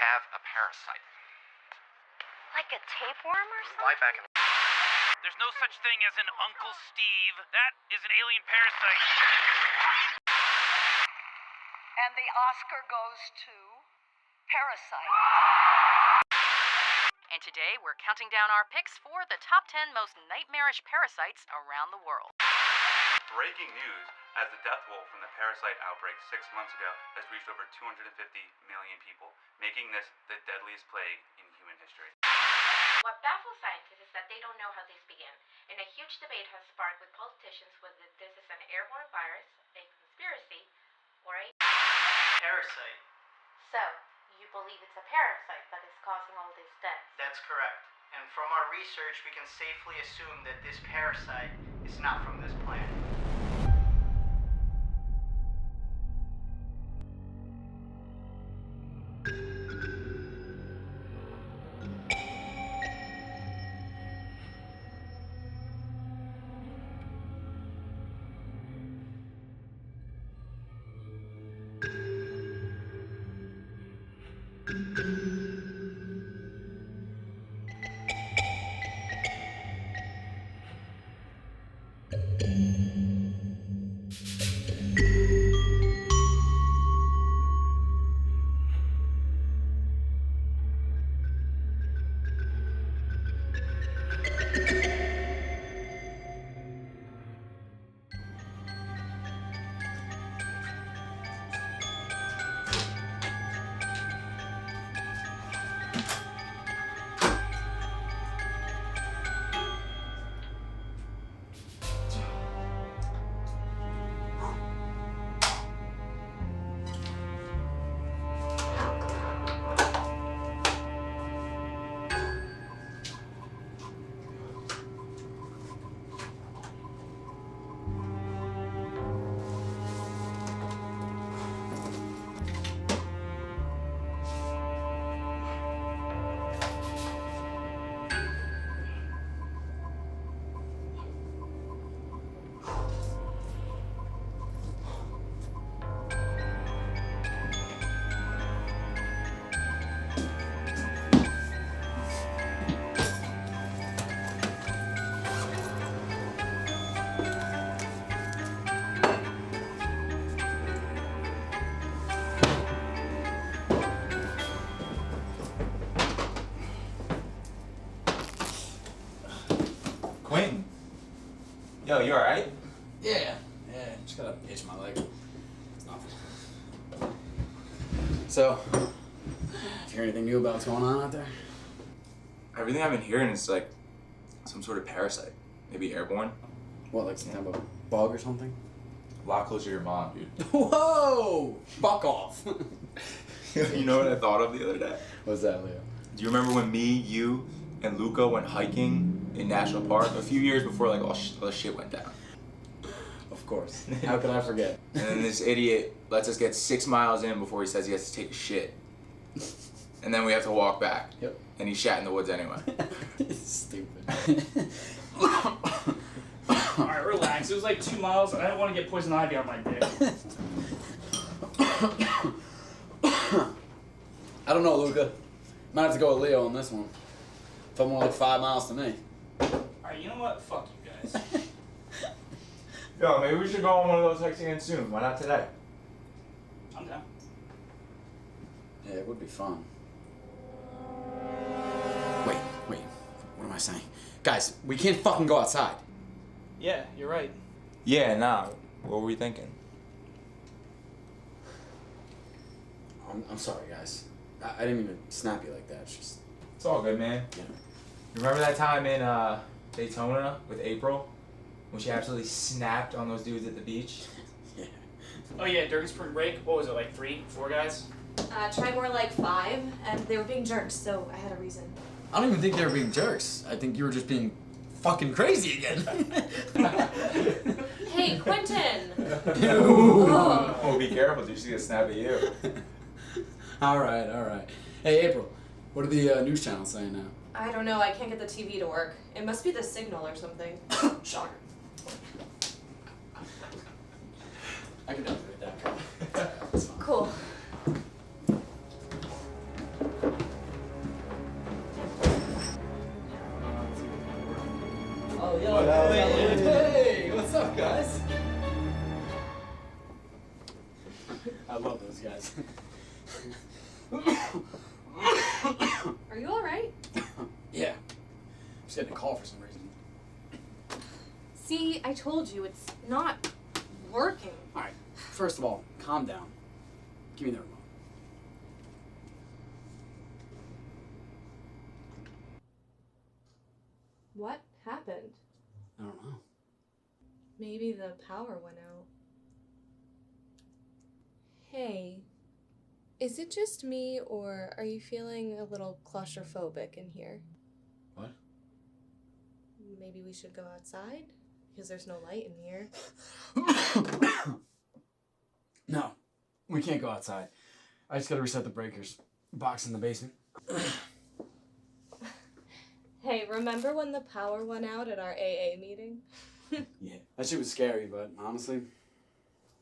have a parasite. Like a tapeworm or something? Lie back and... There's no such thing as an Uncle Steve. That is an alien parasite. And the Oscar goes to Parasite. And today we're counting down our picks for the top 10 most nightmarish parasites around the world. Breaking news, as the death toll from the parasite outbreak 6 months ago has reached over 250 million people, making this the deadliest plague in human history. What baffles scientists is that they don't know how this began, and a huge debate has sparked with politicians whether this is an airborne virus, a conspiracy, or a parasite. So, you believe it's a parasite that is causing all these deaths? That's correct. And from our research, we can safely assume that this parasite is not from this planet. Quentin. Yo, you alright? Yeah, just got an itch in my leg. It's nothing. So, did you hear anything new about what's going on out there? Everything I've been hearing is like some sort of parasite. Maybe airborne. What, like some type of bug or something? A lot closer to your mom, dude. Whoa! Fuck off! You know what I thought of the other day? What's that, Leo? Do you remember when me, you, and Luca went hiking in National Park a few years before like all the shit went down? Of course. How could I forget? And then this idiot lets us get 6 miles in before he says he has to take a shit. And then we have to walk back. Yep. And he shat in the woods anyway. Stupid. Alright, relax. It was like 2 miles. I don't want to get poison ivy on my dick. I don't know, Luca. Might have to go with Leo on this one. Felt more like 5 miles to me. Alright, you know what? Fuck you guys. Yo, maybe we should go on one of those hikes again soon. Why not today? I'm down. Yeah, it would be fun. Wait. What am I saying? Guys, we can't fucking go outside. Yeah, you're right. Yeah, nah. What were we thinking? I'm sorry, guys. I didn't mean to snap you like that. It's just... It's all good, man. You know. Remember that time in Daytona with April? When she absolutely snapped on those dudes at the beach? Yeah. Oh yeah, during spring break, what was it, like 3, 4 guys? Tried more like 5, and they were being jerks, so I had a reason. I don't even think they were being jerks. I think you were just being fucking crazy again. Hey, Quentin! Oh, be careful, dude. She's gonna snap at you. Alright. Hey, April, what are the news channels saying now? I don't know, I can't get the TV to work. It must be the signal or something. Shocker. I can definitely that. That's fine. Cool. Are you alright? Yeah. Just getting a call for some reason. See, I told you, it's not working. Alright, first of all, calm down. Give me the remote. What happened? I don't know. Maybe the power went out. Hey, is it just me, or are you feeling a little claustrophobic in here? What? Maybe we should go outside? Because there's no light in here. No, we can't go outside. I just gotta reset the breakers. Box in the basement. Hey, remember when the power went out at our AA meeting? Yeah, that shit was scary, but honestly,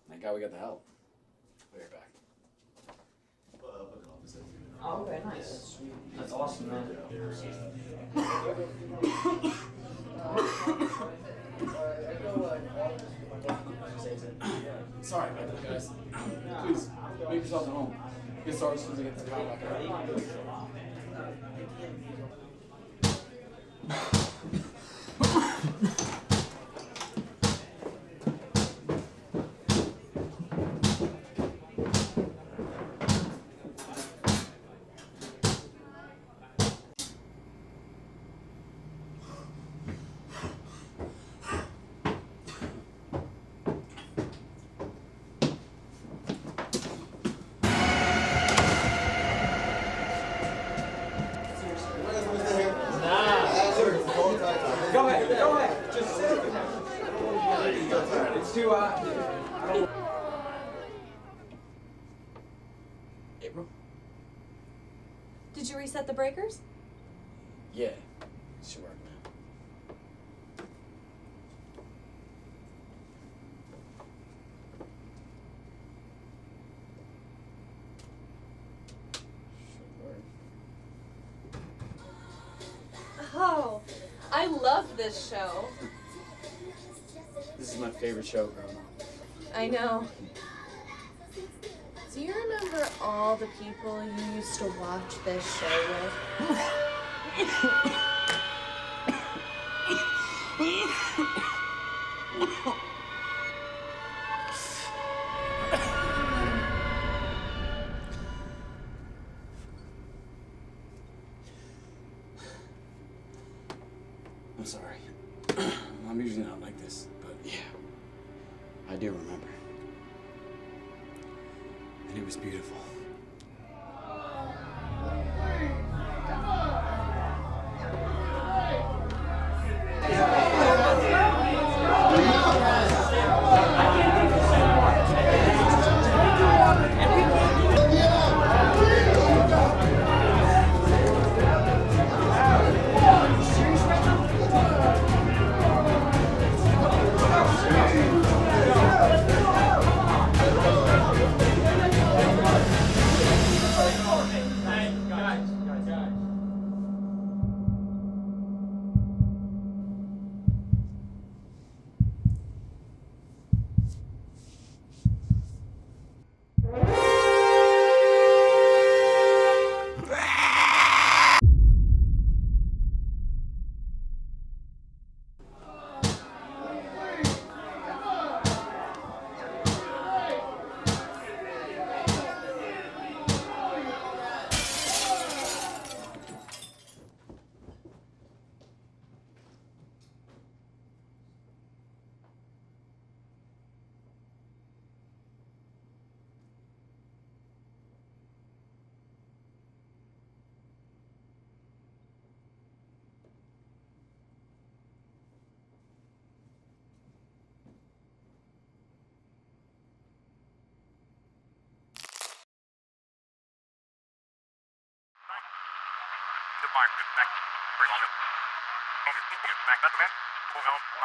thank God we got the help. We'll be right back. Oh, okay, nice. That's awesome, man. Sorry about that, guys. Please, make yourself at home. Get started as soon as I get the power back on. Go ahead. Just sit. It's too hot. April? Did you reset the breakers? Yeah, should work now. Should work. Oh, I love this show. This is my favorite show growing up. I know. Do you remember all the people you used to watch this show with? I'm sorry. I'm usually not like this, but yeah, I do remember. And it was beautiful.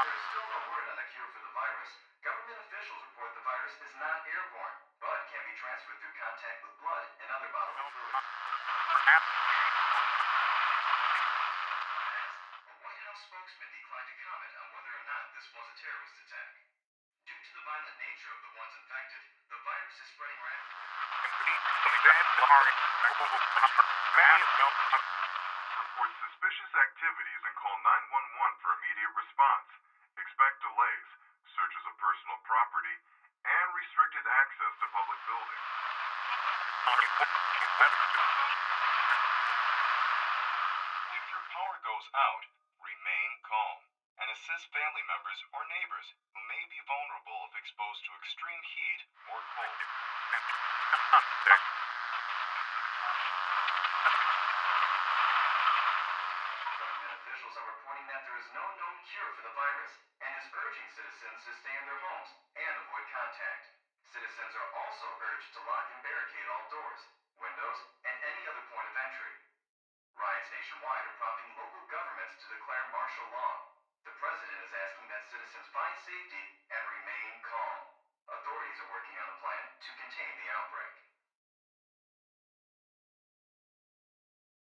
There is still no word on a cure for the virus. Government officials report the virus is not airborne, but can be transferred through contact with blood and other bodily fluids. A White House spokesman declined to comment on whether or not this was a terrorist attack. Due to the violent nature of the ones infected, the virus is spreading rapidly. Report suspicious activities and call 911 for immediate response. Expect delays, searches of personal property, and restricted access to public buildings. If your power goes out, remain calm and assist family members or neighbors who may be vulnerable if exposed to extreme heat or cold. Government officials are reporting that there is no known cure for the virus and is urging citizens to stay in their homes and avoid contact. Citizens are also urged to lock and barricade all doors, windows, and any other point of entry. Riots nationwide are prompting local governments to declare martial law. The president is asking that citizens find safety and remain calm. Authorities are working on a plan to contain the outbreak.